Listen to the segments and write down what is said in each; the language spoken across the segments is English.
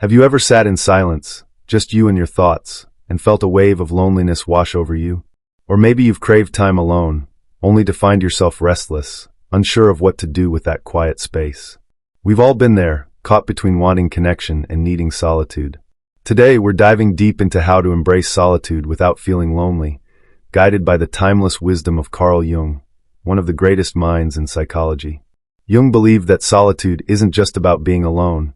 Have you ever sat in silence, just you and your thoughts, and felt a wave of loneliness wash over you? Or maybe you've craved time alone, only to find yourself restless, unsure of what to do with that quiet space. We've all been there, caught between wanting connection and needing solitude. Today, we're diving deep into how to embrace solitude without feeling lonely, guided by the timeless wisdom of Carl Jung, one of the greatest minds in psychology. Jung believed that solitude isn't just about being alone.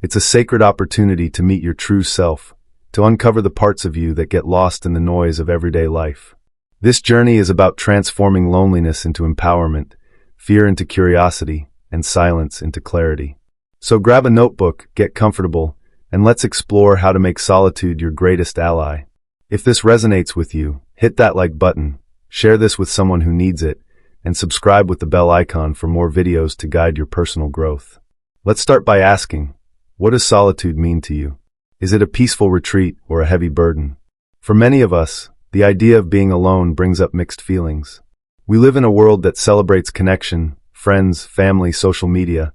It's a sacred opportunity to meet your true self, to uncover the parts of you that get lost in the noise of everyday life. This journey is about transforming loneliness into empowerment, fear into curiosity, and silence into clarity. So grab a notebook, get comfortable, and let's explore how to make solitude your greatest ally. If this resonates with you, hit that like button, share this with someone who needs it, and subscribe with the bell icon for more videos to guide your personal growth. Let's start by asking, what does solitude mean to you? Is it a peaceful retreat or a heavy burden? For many of us, the idea of being alone brings up mixed feelings. We live in a world that celebrates connection, friends, family, social media,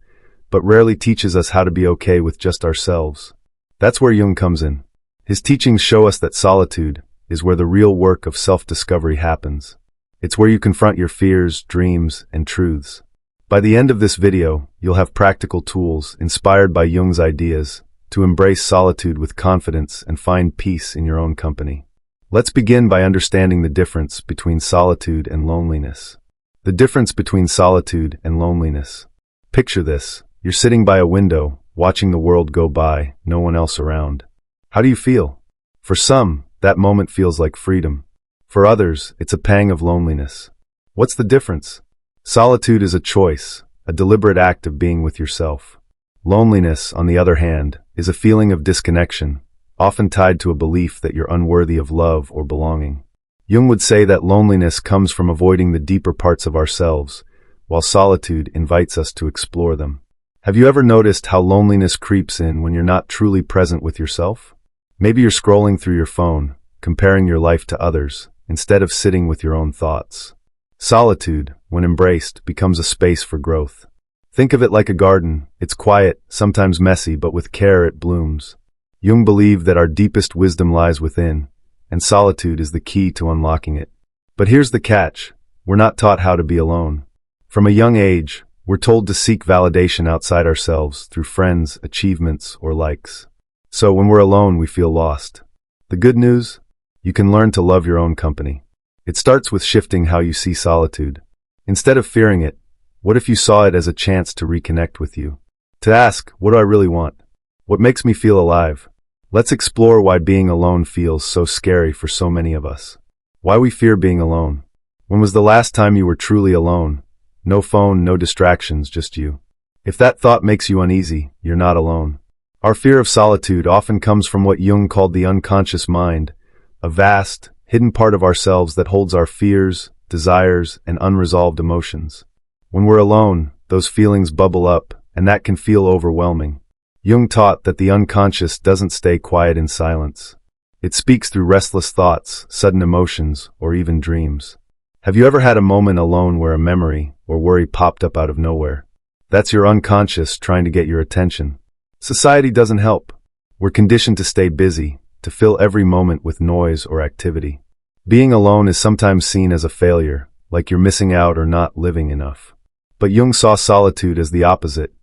but rarely teaches us how to be okay with just ourselves. That's where Jung comes in. His teachings show us that solitude is where the real work of self-discovery happens. It's where you confront your fears, dreams, and truths. By the end of this video, you'll have practical tools inspired by Jung's ideas to embrace solitude with confidence and find peace in your own company. Let's begin by understanding the difference between solitude and loneliness. The difference between solitude and loneliness. Picture this. You're sitting by a window, watching the world go by, no one else around. How do you feel? For some, that moment feels like freedom. For others, it's a pang of loneliness. What's the difference? Solitude is a choice, a deliberate act of being with yourself. Loneliness, on the other hand, is a feeling of disconnection, often tied to a belief that you're unworthy of love or belonging. Jung would say that loneliness comes from avoiding the deeper parts of ourselves, while solitude invites us to explore them. Have you ever noticed how loneliness creeps in when you're not truly present with yourself? Maybe you're scrolling through your phone, comparing your life to others, instead of sitting with your own thoughts. Solitude, when embraced, becomes a space for growth. Think of it like a garden. It's quiet, sometimes messy, but with care it blooms. Jung believed that our deepest wisdom lies within, and solitude is the key to unlocking it. But here's the catch. We're not taught how to be alone. From a young age, we're told to seek validation outside ourselves through friends, achievements, or likes. So when we're alone, we feel lost. The good news? You can learn to love your own company. It starts with shifting how you see solitude. Instead of fearing it, what if you saw it as a chance to reconnect with you? To ask, what do I really want? What makes me feel alive? Let's explore why being alone feels so scary for so many of us. Why we fear being alone. When was the last time you were truly alone? No phone, no distractions, just you. If that thought makes you uneasy, you're not alone. Our fear of solitude often comes from what Jung called the unconscious mind, a vast, hidden part of ourselves that holds our fears, desires, and unresolved emotions. When we're alone, those feelings bubble up, and that can feel overwhelming. Jung taught that the unconscious doesn't stay quiet in silence. It speaks through restless thoughts, sudden emotions, or even dreams. Have you ever had a moment alone where a memory or worry popped up out of nowhere? That's your unconscious trying to get your attention. Society doesn't help. We're conditioned to stay busy, to fill every moment with noise or activity. Being alone is sometimes seen as a failure, like you're missing out or not living enough. But Jung saw solitude as the opposite,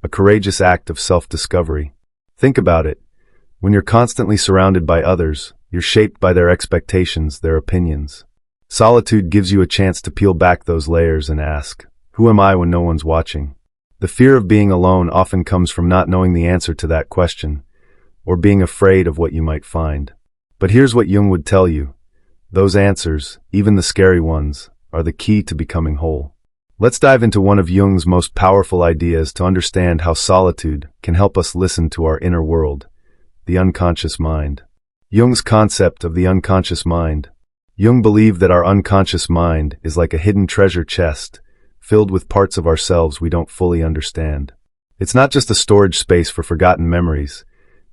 a courageous act of self-discovery. Think about it. When you're constantly surrounded by others, you're shaped by their expectations, their opinions. Solitude gives you a chance to peel back those layers and ask, who am I when no one's watching? The fear of being alone often comes from not knowing the answer to that question, or being afraid of what you might find. But here's what Jung would tell you. Those answers, even the scary ones, are the key to becoming whole. Let's dive into one of Jung's most powerful ideas to understand how solitude can help us listen to our inner world, the unconscious mind. Jung's concept of the unconscious mind. Jung believed that our unconscious mind is like a hidden treasure chest, filled with parts of ourselves we don't fully understand. It's not just a storage space for forgotten memories.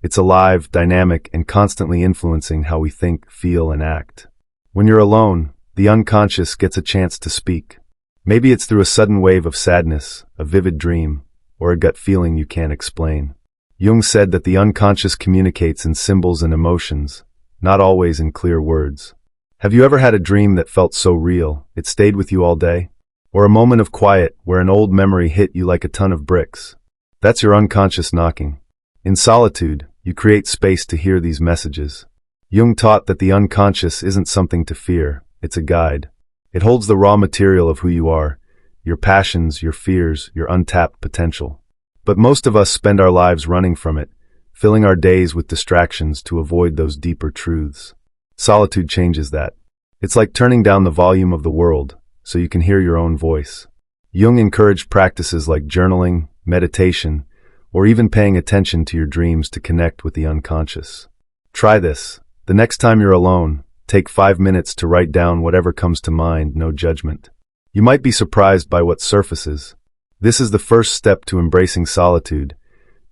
It's alive, dynamic, and constantly influencing how we think, feel, and act. When you're alone, the unconscious gets a chance to speak. Maybe it's through a sudden wave of sadness, a vivid dream, or a gut feeling you can't explain. Jung said that the unconscious communicates in symbols and emotions, not always in clear words. Have you ever had a dream that felt so real, it stayed with you all day? Or a moment of quiet where an old memory hit you like a ton of bricks? That's your unconscious knocking. In solitude, you create space to hear these messages. Jung taught that the unconscious isn't something to fear, it's a guide. It holds the raw material of who you are, your passions, your fears, your untapped potential. But most of us spend our lives running from it, filling our days with distractions to avoid those deeper truths. Solitude changes that. It's like turning down the volume of the world so you can hear your own voice. Jung encouraged practices like journaling, meditation, or even paying attention to your dreams to connect with the unconscious. Try this. The next time you're alone, take 5 minutes to write down whatever comes to mind, no judgment. You might be surprised by what surfaces. This is the first step to embracing solitude,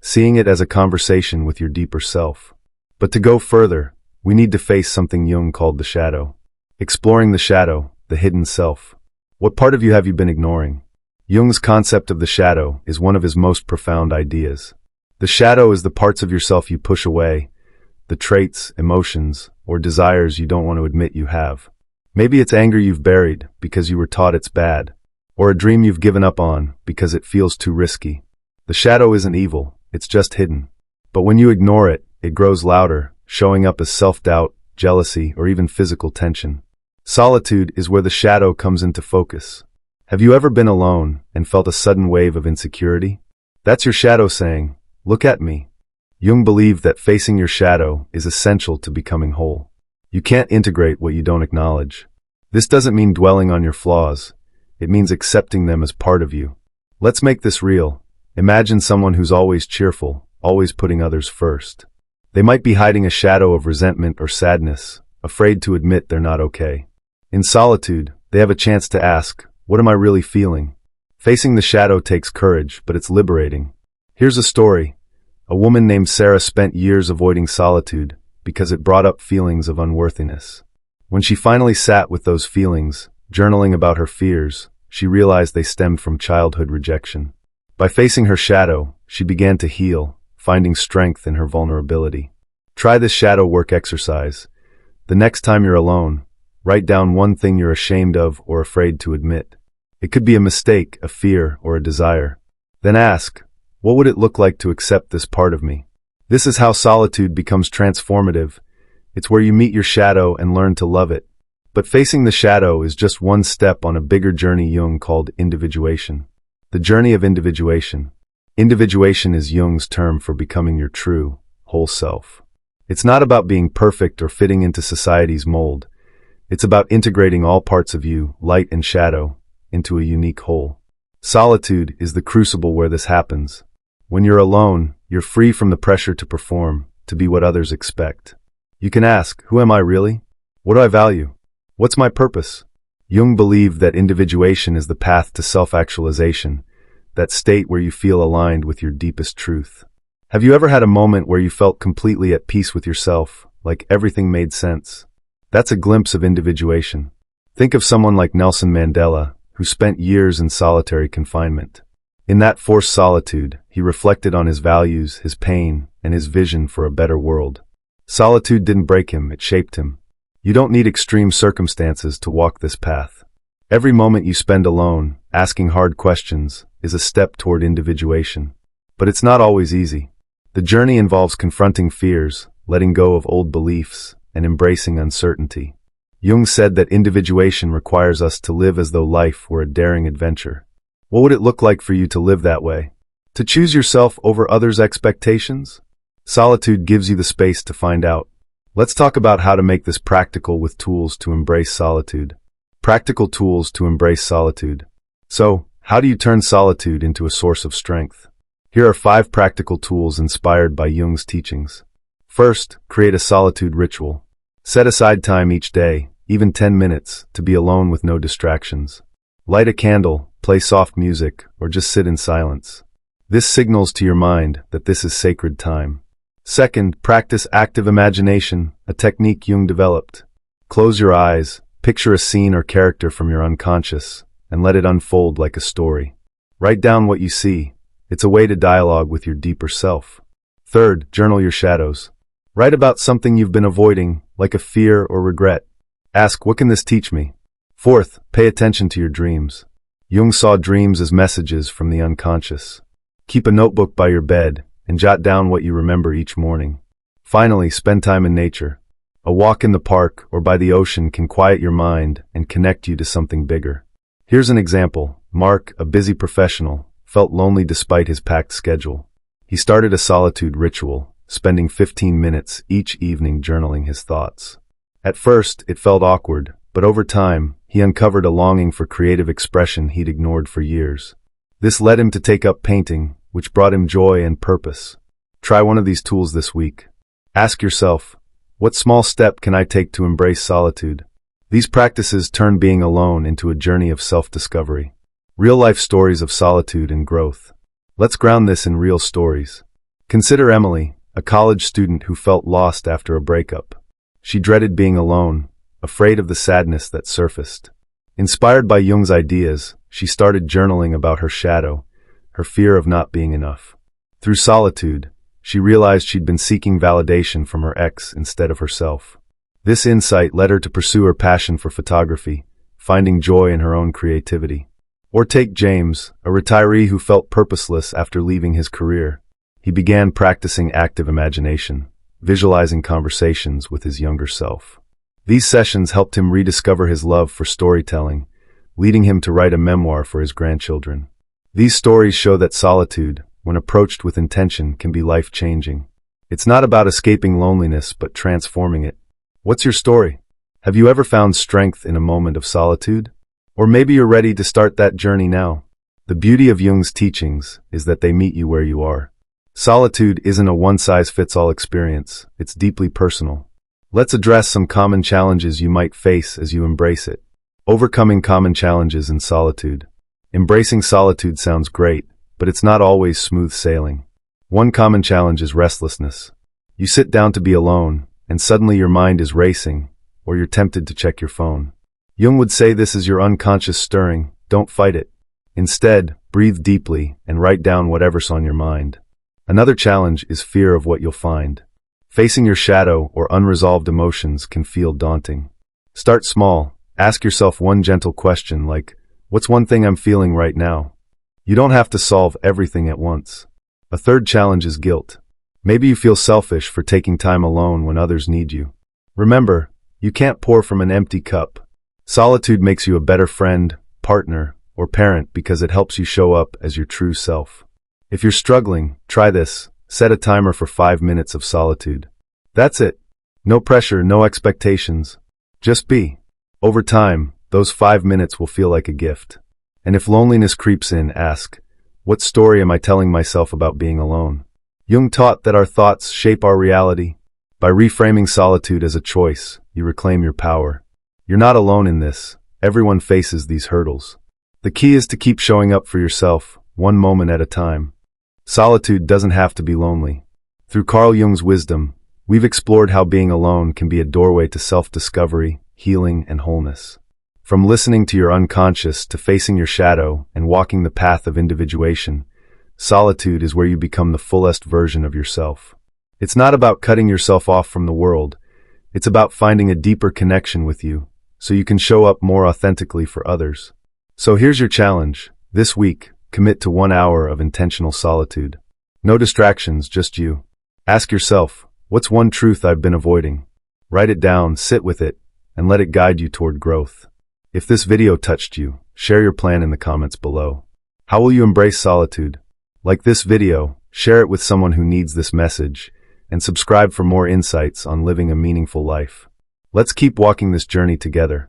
seeing it as a conversation with your deeper self. But to go further, we need to face something Jung called the shadow. Exploring the shadow, the hidden self. What part of you have you been ignoring? Jung's concept of the shadow is one of his most profound ideas. The shadow is the parts of yourself you push away, the traits, emotions, or desires you don't want to admit you have. Maybe it's anger you've buried because you were taught it's bad, or a dream you've given up on because it feels too risky. The shadow isn't evil, it's just hidden. But when you ignore it, it grows louder, showing up as self-doubt, jealousy, or even physical tension. Solitude is where the shadow comes into focus. Have you ever been alone and felt a sudden wave of insecurity? That's your shadow saying, "Look at me." Jung believed that facing your shadow is essential to becoming whole. You can't integrate what you don't acknowledge. This doesn't mean dwelling on your flaws. It means accepting them as part of you. Let's make this real. Imagine someone who's always cheerful, always putting others first. They might be hiding a shadow of resentment or sadness, afraid to admit they're not okay. In solitude, they have a chance to ask, "What am I really feeling?" Facing the shadow takes courage, but it's liberating. Here's a story. A woman named Sarah spent years avoiding solitude because it brought up feelings of unworthiness. When she finally sat with those feelings, journaling about her fears, she realized they stemmed from childhood rejection. By facing her shadow, she began to heal, finding strength in her vulnerability. Try this shadow work exercise. The next time you're alone, write down one thing you're ashamed of or afraid to admit. It could be a mistake, a fear, or a desire. Then ask, what would it look like to accept this part of me? This is how solitude becomes transformative. It's where you meet your shadow and learn to love it. But facing the shadow is just one step on a bigger journey Jung called individuation. The journey of individuation. Individuation is Jung's term for becoming your true, whole self. It's not about being perfect or fitting into society's mold. It's about integrating all parts of you, light and shadow, into a unique whole. Solitude is the crucible where this happens. When you're alone, you're free from the pressure to perform, to be what others expect. You can ask, who am I really? What do I value? What's my purpose? Jung believed that individuation is the path to self-actualization, that state where you feel aligned with your deepest truth. Have you ever had a moment where you felt completely at peace with yourself, like everything made sense? That's a glimpse of individuation. Think of someone like Nelson Mandela, who spent years in solitary confinement. In that forced solitude, he reflected on his values, his pain, and his vision for a better world. Solitude didn't break him, it shaped him. You don't need extreme circumstances to walk this path. Every moment you spend alone, asking hard questions, is a step toward individuation. But it's not always easy. The journey involves confronting fears, letting go of old beliefs, and embracing uncertainty. Jung said that individuation requires us to live as though life were a daring adventure. What would it look like for you to live that way? To choose yourself over others' expectations? Solitude gives you the space to find out. Let's talk about how to make this practical with tools to embrace solitude. Practical tools to embrace solitude. So, how do you turn solitude into a source of strength? Here are 5 practical tools inspired by Jung's teachings. First, create a solitude ritual. Set aside time each day, even 10 minutes, to be alone with no distractions. Light a candle, play soft music, or just sit in silence. This signals to your mind that this is sacred time. Second, practice active imagination, a technique Jung developed. Close your eyes, picture a scene or character from your unconscious, and let it unfold like a story. Write down what you see. It's a way to dialogue with your deeper self. Third, journal your shadows. Write about something you've been avoiding, like a fear or regret. Ask, what can this teach me? Fourth, pay attention to your dreams. Jung saw dreams as messages from the unconscious. Keep a notebook by your bed and jot down what you remember each morning. Finally, spend time in nature. A walk in the park or by the ocean can quiet your mind and connect you to something bigger. Here's an example. Mark, a busy professional, felt lonely despite his packed schedule. He started a solitude ritual, spending 15 minutes each evening journaling his thoughts. At first, it felt awkward, but over time, he uncovered a longing for creative expression he'd ignored for years. This led him to take up painting, which brought him joy and purpose. Try one of these tools this week. Ask yourself, what small step can I take to embrace solitude? These practices turn being alone into a journey of self-discovery. Real-life stories of solitude and growth. Let's ground this in real stories. Consider Emily, a college student who felt lost after a breakup. She dreaded being alone, afraid of the sadness that surfaced. Inspired by Jung's ideas, she started journaling about her shadow, her fear of not being enough. Through solitude, she realized she'd been seeking validation from her ex instead of herself. This insight led her to pursue her passion for photography, finding joy in her own creativity. Or take James, a retiree who felt purposeless after leaving his career. He began practicing active imagination, visualizing conversations with his younger self. These sessions helped him rediscover his love for storytelling, leading him to write a memoir for his grandchildren. These stories show that solitude, when approached with intention, can be life-changing. It's not about escaping loneliness, but transforming it. What's your story? Have you ever found strength in a moment of solitude? Or maybe you're ready to start that journey now. The beauty of Jung's teachings is that they meet you where you are. Solitude isn't a one-size-fits-all experience, it's deeply personal. Let's address some common challenges you might face as you embrace it. Overcoming common challenges in solitude. Embracing solitude sounds great, but it's not always smooth sailing. One common challenge is restlessness. You sit down to be alone, and suddenly your mind is racing, or you're tempted to check your phone. Jung would say this is your unconscious stirring, don't fight it. Instead, breathe deeply and write down whatever's on your mind. Another challenge is fear of what you'll find. Facing your shadow or unresolved emotions can feel daunting. Start small. Ask yourself one gentle question like, what's one thing I'm feeling right now? You don't have to solve everything at once. A third challenge is guilt. Maybe you feel selfish for taking time alone when others need you. Remember, you can't pour from an empty cup. Solitude makes you a better friend, partner, or parent because it helps you show up as your true self. If you're struggling, try this. Set a timer for 5 minutes of solitude. That's it. No pressure, no expectations. Just be. Over time, those 5 minutes will feel like a gift. And if loneliness creeps in, ask, what story am I telling myself about being alone? Jung taught that our thoughts shape our reality. By reframing solitude as a choice, you reclaim your power. You're not alone in this. Everyone faces these hurdles. The key is to keep showing up for yourself, one moment at a time. Solitude doesn't have to be lonely. Through Carl Jung's wisdom, we've explored how being alone can be a doorway to self-discovery, healing, and wholeness. From listening to your unconscious to facing your shadow and walking the path of individuation, solitude is where you become the fullest version of yourself. It's not about cutting yourself off from the world. It's about finding a deeper connection with you, so you can show up more authentically for others. So here's your challenge. This week, commit to 1 hour of intentional solitude. No distractions, just you. Ask yourself, what's one truth I've been avoiding? Write it down, sit with it, and let it guide you toward growth. If this video touched you, share your plan in the comments below. How will you embrace solitude? Like this video, share it with someone who needs this message, and subscribe for more insights on living a meaningful life. Let's keep walking this journey together.